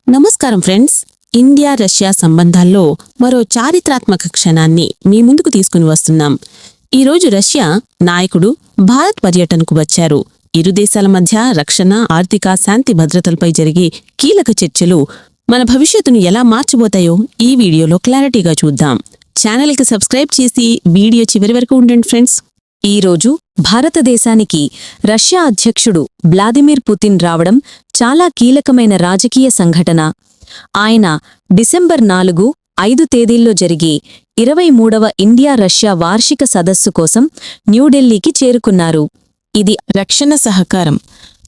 నమస్కారం friends. India Russia సంబంధాల్లో మరో చారిత్రాత్మక క్షణాన్ని మీ ముందుకు తీసుకుని వస్తున్నాం. ఈరోజు రష్యా నాయకుడు భారత్ పర్యటనకు వచ్చారు. ఇరు దేశాల మధ్య రక్షణ, ఆర్థిక, శాంతి భద్రతలపై జరిగే కీలక చర్చలు మన భవిష్యత్తును ఎలా మార్చబోతాయో ఈ వీడియోలో క్లారిటీగా చూద్దాం. ఛానల్కి సబ్స్క్రైబ్ చేసి వీడియో చివరి వరకు ఉండండి ఫ్రెండ్స్. ఈరోజు భారతదేశానికి రష్యా అధ్యక్షుడు వ్లాదిమిర్ పుతిన్ రావడం చాలా కీలకమైన రాజకీయ సంఘటన. ఆయన డిసెంబర్ 4, 5 తేదీల్లో జరిగే 23వ ఇండియా రష్యా వార్షిక సదస్సు కోసం న్యూఢిల్లీకి చేరుకున్నారు. ఇది రక్షణ సహకారం,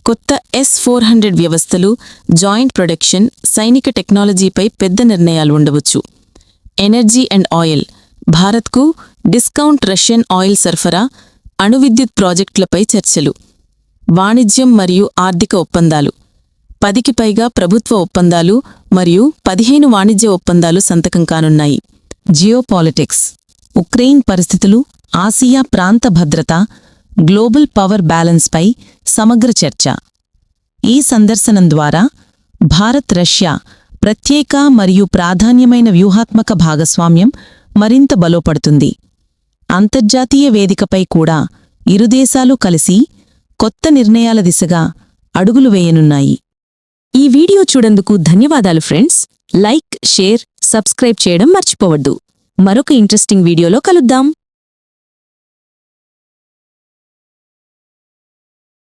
కొత్త S-400 వ్యవస్థలు, జాయింట్ ప్రొడక్షన్, సైనిక టెక్నాలజీపై పెద్ద నిర్ణయాలు ఉండవచ్చు. ఎనర్జీ అండ్ ఆయిల్, భారత్కు డిస్కౌంట్ రష్యన్ ఆయిల్ సరఫరా, అణువిద్యుత్ ప్రాజెక్టులపై చర్చలు. వాణిజ్యం మరియు ఆర్థిక ఒప్పందాలు, 10కి పైగా ప్రభుత్వ ఒప్పందాలు మరియు 15 వాణిజ్య ఒప్పందాలు సంతకం కానున్నాయి. జియోపాలిటిక్స్, ఉక్రెయిన్ పరిస్థితులు, ఆసియా ప్రాంత భద్రత, గ్లోబల్ పవర్ బ్యాలెన్స్పై సమగ్ర చర్చ. ఈ సందర్శనం ద్వారా భారత్ రష్యా ప్రత్యేక మరియు ప్రాధాన్యమైన వ్యూహాత్మక భాగస్వామ్యం మరింత బలోపడుతుంది. అంతర్జాతీయ వేదికపై కూడా ఇరు దేశాలు కలిసి కొత్త నిర్ణయాల దిశగా అడుగులు వేయనున్నాయి. ఈ వీడియో చూడందుకు ధన్యవాదాలు ఫ్రెండ్స్. లైక్, షేర్, సబ్స్క్రైబ్ చేయడం మర్చిపోవద్దు. మరొక ఇంట్రెస్టింగ్ వీడియోలో కలుద్దాం.